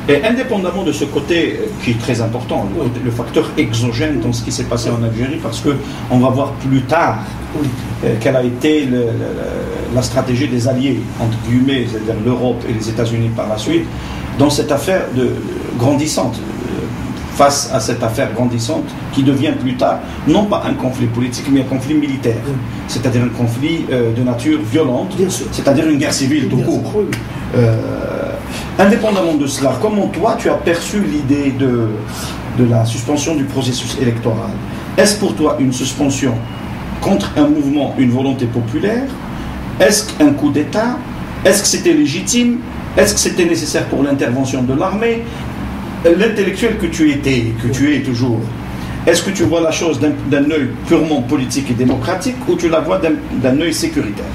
Et indépendamment de ce côté qui est très important, le facteur exogène dans ce qui s'est passé en Algérie, parce qu'on va voir plus tard quelle a été la stratégie des alliés, entre guillemets, c'est-à-dire l'Europe et les États-Unis par la suite, dans cette affaire grandissante, face à cette affaire grandissante qui devient plus tard, non pas un conflit politique, mais un conflit militaire, c'est-à-dire un conflit de nature violente, c'est-à-dire une guerre civile tout court. Indépendamment de cela, comment toi tu as perçu l'idée de la suspension du processus électoral? Est-ce pour toi une suspension contre un mouvement, une volonté populaire? Est-ce qu'un coup d'État? Est-ce que c'était légitime? Est-ce que c'était nécessaire pour l'intervention de l'armée? L'intellectuel que tu es toujours, est-ce que tu vois la chose d'un œil purement politique et démocratique ou tu la vois d'un œil sécuritaire?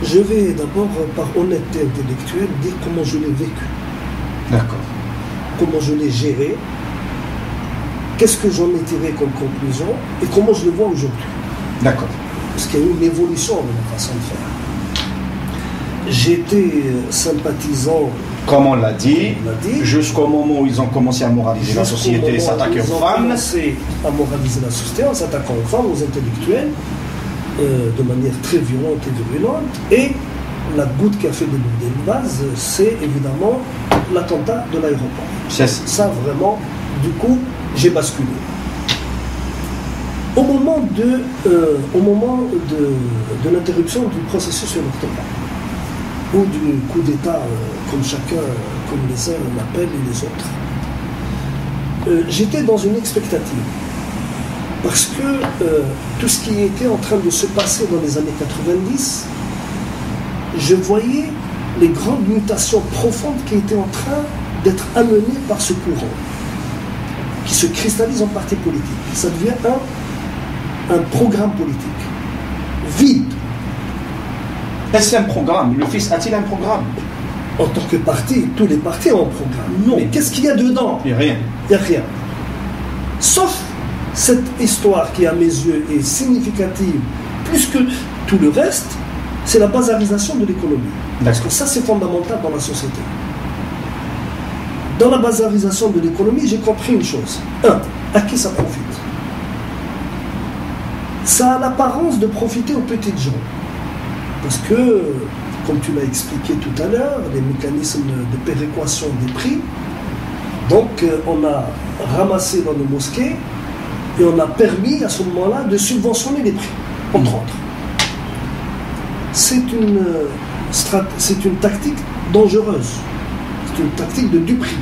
Je vais d'abord, par honnêteté intellectuelle, dire comment je l'ai vécu. D'accord. Comment je l'ai géré, qu'est-ce que j'en ai tiré comme conclusion et comment je le vois aujourd'hui. D'accord. Parce qu'il y a eu une évolution de ma façon de faire. J'étais sympathisant, comme on l'a dit, jusqu'au moment où ils ont commencé à moraliser la société et s'attaquer aux femmes. Ils ont commencé à moraliser la société en s'attaquant aux femmes, aux intellectuels, de manière très violente et virulente. Et la goutte qui a fait déborder le vase, c'est évidemment l'attentat de l'aéroport. Ça vraiment, du coup, j'ai basculé. Au moment de l'interruption du processus électoral, ou du coup d'État, comme les uns l'appellent et les autres, j'étais dans une expectative. Parce que tout ce qui était en train de se passer dans les années 90, je voyais les grandes mutations profondes qui étaient en train d'être amenées par ce courant, qui se cristallise en parti politique. Ça devient un programme politique, vide. Est-ce un programme? Le fils a-t-il un programme? En tant que parti, tous les partis ont un programme. Non. Mais qu'est-ce qu'il y a dedans? Il n'y a rien. Il n'y a rien. Sauf cette histoire qui, à mes yeux, est significative, plus que tout le reste, c'est la bazarisation de l'économie. Parce que ça, c'est fondamental dans la société. Dans la bazarisation de l'économie, j'ai compris une chose. À qui ça profite? Ça a l'apparence de profiter aux petites gens. Parce que, comme tu l'as expliqué tout à l'heure, les mécanismes de péréquation des prix, donc on a ramassé dans nos mosquées et on a permis à ce moment-là de subventionner les prix, entre autres. C'est une tactique dangereuse, c'est une tactique de duperie.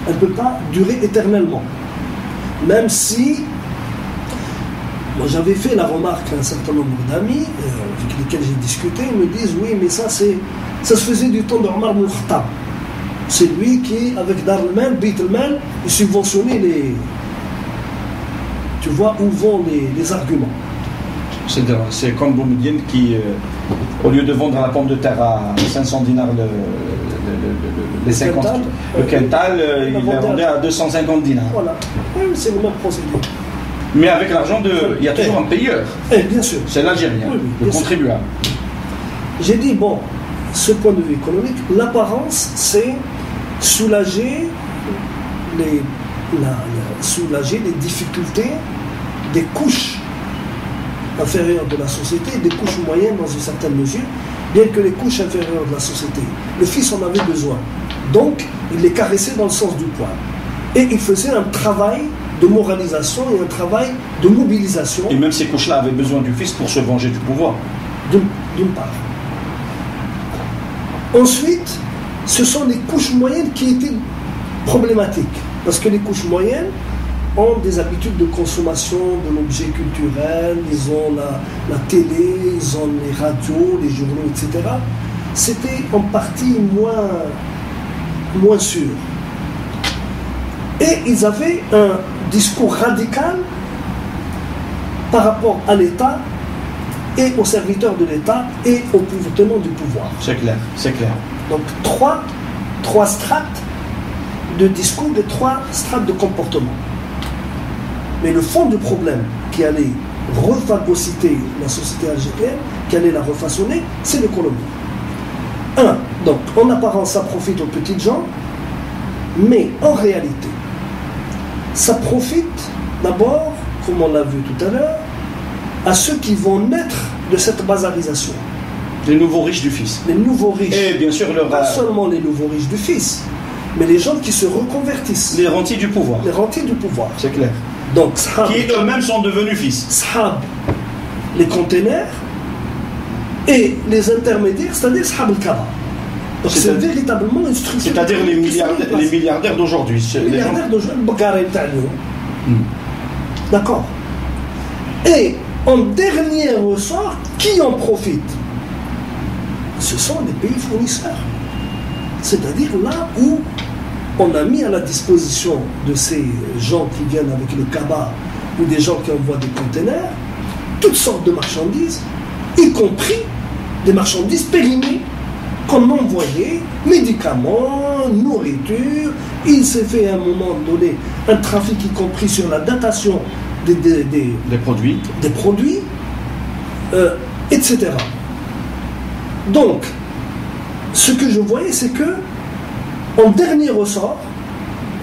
Elle ne peut pas durer éternellement. Même si, moi j'avais fait la remarque à un certain nombre d'amis avec lesquels j'ai discuté, ils me disent oui, mais ça se faisait du temps de Omar ibn Khattab. C'est lui qui, avec Dar al-Mal, Beit al-Mal, il subventionnait les. Tu vois où vont les arguments. C'est comme Boumediene qui, au lieu de vendre la pomme de terre à 500 dinars les 50, le quintal, il l'a vendu à 250 dinars. Voilà, oui, c'est le même procédé. Mais avec l'argent il y a toujours un payeur. Bien sûr. C'est l'Algérien, le contribuable. J'ai dit, bon, ce point de vue économique, l'apparence, c'est soulager les difficultés des couches inférieures de la société, des couches moyennes dans une certaine mesure, bien que les couches inférieures de la société, le fils en avait besoin. Donc, il les caressait dans le sens du poil. Et il faisait un travail de moralisation et un travail de mobilisation. Et même ces couches-là avaient besoin du fils pour se venger du pouvoir. D'une part. Ensuite, ce sont les couches moyennes qui étaient problématiques. Parce que les couches moyennes ont des habitudes de consommation de l'objet culturel, ils ont la télé, ils ont les radios, les journaux, etc. C'était en partie moins sûr. Et ils avaient un discours radical par rapport à l'État et aux serviteurs de l'État et aux tenants du pouvoir. C'est clair, c'est clair. Donc trois strates de discours et trois strates de comportement. Mais le fond du problème qui allait rephagocyter la société algérienne, qui allait la refaçonner, c'est l'économie. Donc en apparence, ça profite aux petites gens, Mais en réalité, ça profite d'abord, comme on l'a vu tout à l'heure, à ceux qui vont naître de cette bazarisation. Les nouveaux riches du Fils. Les nouveaux riches. Et bien sûr, Pas seulement les nouveaux riches du Fils, mais les gens qui se reconvertissent. Les rentiers du pouvoir. Les rentiers du pouvoir. C'est clair. Donc, sahab, qui eux-mêmes sont devenus fils. Sahab, les containers, et les intermédiaires, c'est-à-dire sahab al-kaba. Donc c'est véritablement une structure. C'est-à-dire les milliardaires d'aujourd'hui. Les milliardaires d'aujourd'hui, d'accord. Et en dernier ressort, qui en profite? Ce sont les pays fournisseurs. C'est-à-dire là où on a mis à la disposition de ces gens qui viennent avec le cabas ou des gens qui envoient des containers toutes sortes de marchandises, y compris des marchandises périmées qu'on envoyait, médicaments, nourriture. Il s'est fait à un moment donné un trafic y compris sur la datation des produits, etc. Donc, ce que je voyais, c'est que, en dernier ressort,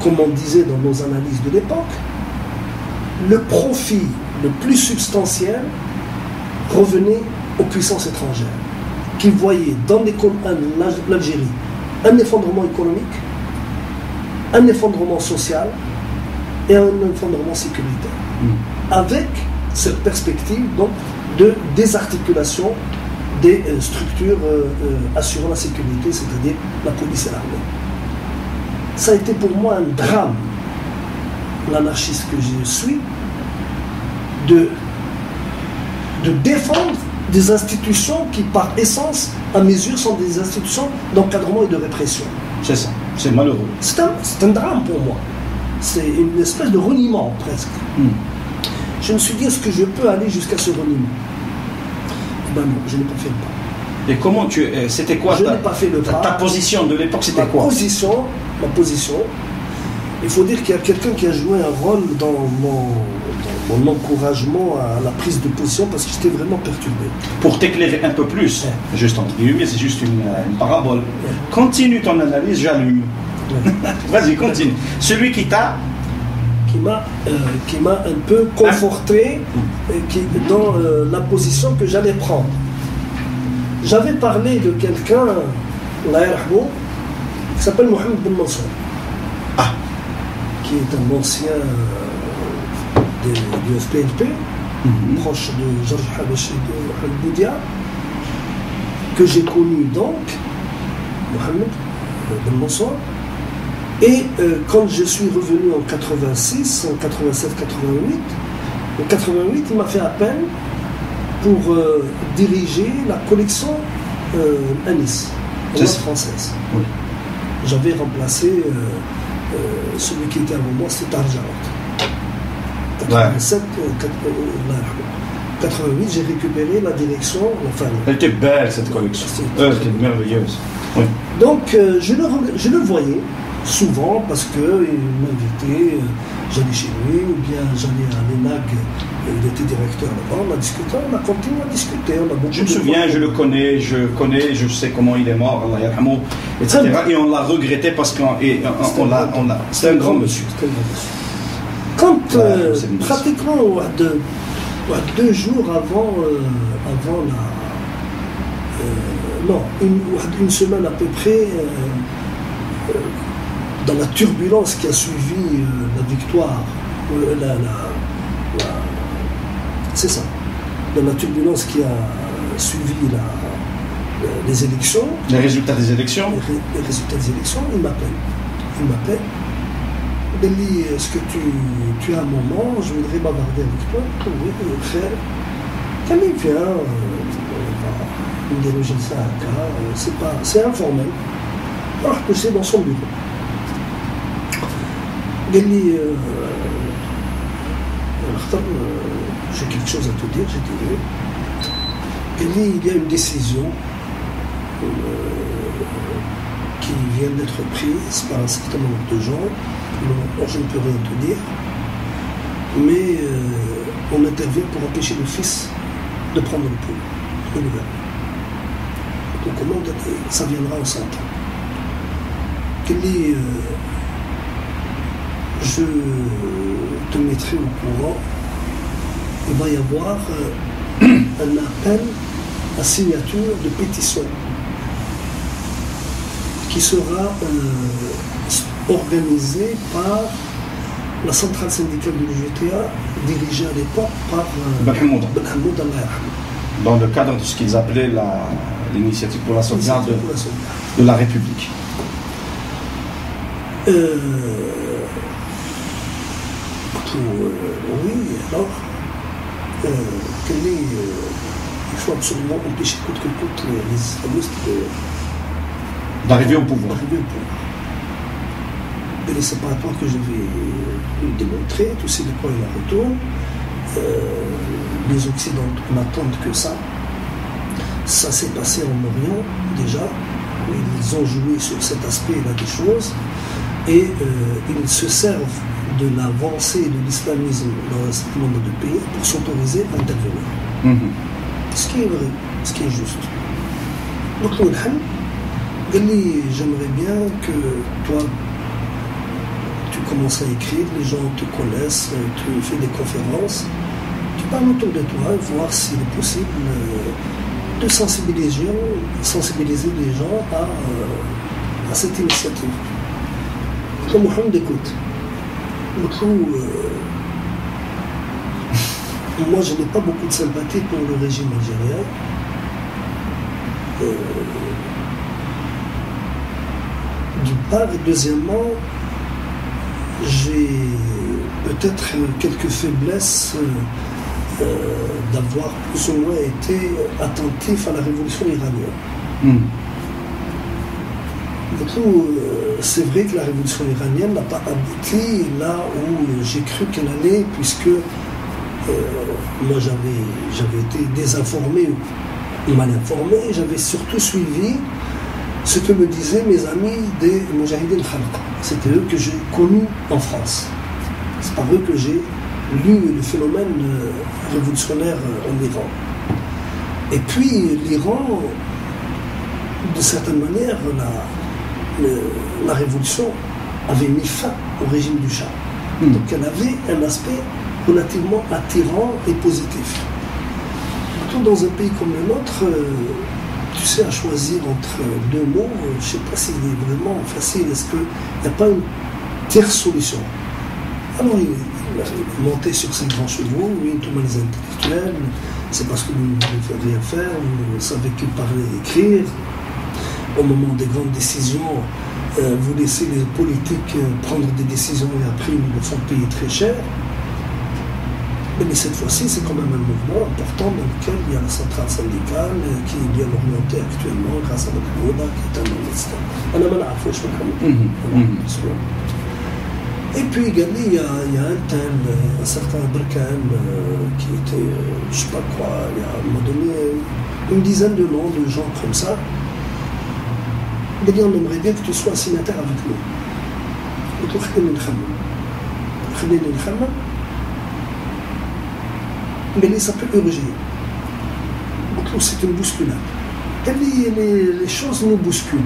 comme on disait dans nos analyses de l'époque, le profit le plus substantiel revenait aux puissances étrangères, qui voyaient dans l'Algérie un effondrement économique, un effondrement social et un effondrement sécuritaire, avec cette perspective donc, de désarticulation des structures assurant la sécurité, c'est-à-dire la police et l'armée. Ça a été pour moi un drame, l'anarchiste que je suis, de défendre des institutions qui, par essence, à mes yeux, sont des institutions d'encadrement et de répression. C'est ça, c'est malheureux. C'est un drame pour moi. C'est une espèce de reniement, presque. Je me suis dit, est-ce que je peux aller jusqu'à ce reniement? Ben non, je n'ai pas fait le pas. Et comment c'était quoi je n'ai pas fait le pas. Ta position de l'époque, c'était quoi? Ma position, il faut dire qu'il y a quelqu'un qui a joué un rôle dans mon encouragement à la prise de position parce que j'étais vraiment perturbé. Pour t'éclairer un peu plus, juste entre guillemets, c'est juste une parabole. Continue ton analyse, j'allume. Vas-y, continue. Celui qui m'a un peu conforté dans la position que j'allais prendre. J'avais parlé de quelqu'un, qui s'appelle Mohamed Ben Mansour, qui est un ancien du FPLP, proche de Georges Habachi et de Mohamed Boudia, que j'ai connu donc, Mohamed Ben Mansour. Et quand je suis revenu en 86, en 87, 88, en 88, il m'a fait appel pour diriger la collection à Nice, en langue française. Oui. J'avais remplacé celui qui était avant moi, c'était Arjarat. 87, 88, j'ai récupéré la direction. Elle était belle cette collection. Elle était merveilleuse. Oui. Donc je le voyais souvent parce qu'il m'invitait, j'allais chez lui ou bien j'allais à l'ENAG, il était directeur là-bas, on a discuté, on a continué à discuter. Je me souviens, je le connais, je sais comment il est mort, Allah yarhamou, etc. Et on l'a regretté parce qu'on l'a. C'est un grand monsieur. Quand pratiquement 2 jours avant une semaine à peu près, dans la turbulence qui a suivi la victoire, c'est ça, dans la turbulence qui a suivi les élections, les résultats des élections, il m'appelle. Il me dit, est-ce que tu as un moment, je voudrais bavarder avec toi? Oui, frère. Camille, viens, on va déloger ça à cas, c'est informel. Alors que c'est dans son bureau. Il dit, j'ai quelque chose à te dire, j'ai dit oui. Il dit, il y a une décision qui vient d'être prise par un certain nombre de gens. Je ne peux rien te dire, mais on intervient pour empêcher le fils de prendre le pouvoir. Donc ça viendra en 100 ans. Il dit, je te mettrai au courant. Il va y avoir un appel à signature de pétition qui sera organisé par la centrale syndicale de l'UGTA, dirigée à l'époque par Ben Hamoud, Allah. dans le cadre de ce qu'ils appelaient l'initiative pour la sauvegarde de la République. Oui, alors, il faut absolument empêcher coûte que coûte les islamistes d'arriver au pouvoir. Et les séparatoires que je vais démontrer, tu sais de quoi il en retourne. Les Occidentaux n'attendent que ça. Ça s'est passé en Orient déjà. Ils ont joué sur cet aspect-là des choses. Et ils se servent de l'avancée de l'islamisme dans un certain nombre de pays pour s'autoriser à intervenir. Ce qui est vrai, ce qui est juste. Donc, j'aimerais bien que toi, tu commences à écrire, les gens te connaissent, tu fais des conférences, tu parles autour de toi, voir s'il est possible de sensibiliser les gens à cette initiative. Donc, Mohamed, écoute. Moi, je n'ai pas beaucoup de sympathie pour le régime algérien. D'une part, et deuxièmement, j'ai peut-être quelques faiblesses d'avoir plus ou moins été attentif à la révolution iranienne. Du coup, c'est vrai que la révolution iranienne n'a pas abouti là où j'ai cru qu'elle allait, puisque moi j'avais été désinformé ou mal informé, j'avais surtout suivi ce que me disaient mes amis des Moujahidine Khalq. C'était eux que j'ai connus en France. C'est par eux que j'ai lu le phénomène révolutionnaire en Iran. Et puis l'Iran, de certaine manière, la révolution avait mis fin au régime du Shah. Donc elle avait un aspect relativement attirant et positif. Surtout dans un pays comme le nôtre, tu sais, à choisir entre deux mots, je ne sais pas s'il est vraiment facile. Est-ce qu'il n'y a pas une tierce solution? Alors il a monté sur ses grands chevaux, oui, tout le monde les intellectuels, c'est parce que vous ne pouvez rien faire, vous ne savez que parler et écrire. Au moment des grandes décisions, vous laissez les politiques prendre des décisions et après ils le font payer très cher. Mais cette fois-ci, c'est quand même un mouvement important dans lequel il y a la centrale syndicale qui est bien orientée actuellement grâce à notre Moda qui est un ministère. Et puis également, il y a un tel, un certain Berkane qui était, je ne sais pas quoi, il y a à un moment donné une dizaine de noms de gens comme ça. On aimerait bien que tu sois signataire avec nous. Mais ça peut urger. Donc c'est une bousculade. Les choses nous bousculent.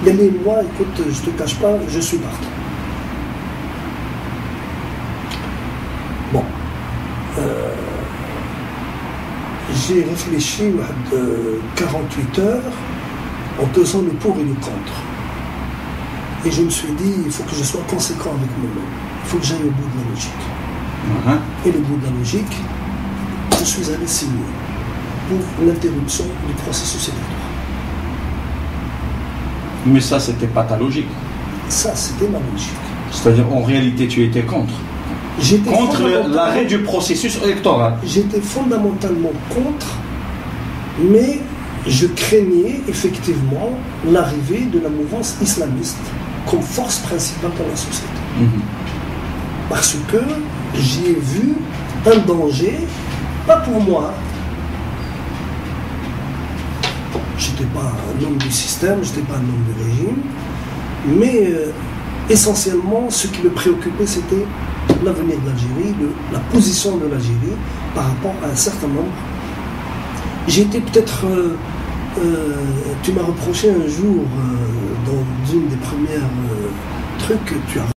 Moi, écoute, je ne te cache pas, je suis parti. Bon. J'ai réfléchi de 48 heures en pesant le pour et le contre. Et je me suis dit, il faut que je sois conséquent avec moi-même. Il faut que j'aille au bout de la logique. Et le bout de la logique, je suis allé signer pour l'interruption du processus électoral. Mais ça, c'était pas ta logique. Ça, c'était ma logique. C'est-à-dire, en réalité, tu étais contre. J'étais contre l'arrêt du processus électoral. J'étais fondamentalement contre, mais je craignais effectivement l'arrivée de la mouvance islamiste comme force principale dans la société. Parce que j'y ai vu un danger, pas pour moi. Je n'étais pas un homme du système, je n'étais pas un homme du régime, mais essentiellement, ce qui me préoccupait, c'était l'avenir de l'Algérie, la position de l'Algérie par rapport à un certain nombre. J'ai été peut-être... tu m'as reproché un jour, dans une des premières trucs, tu as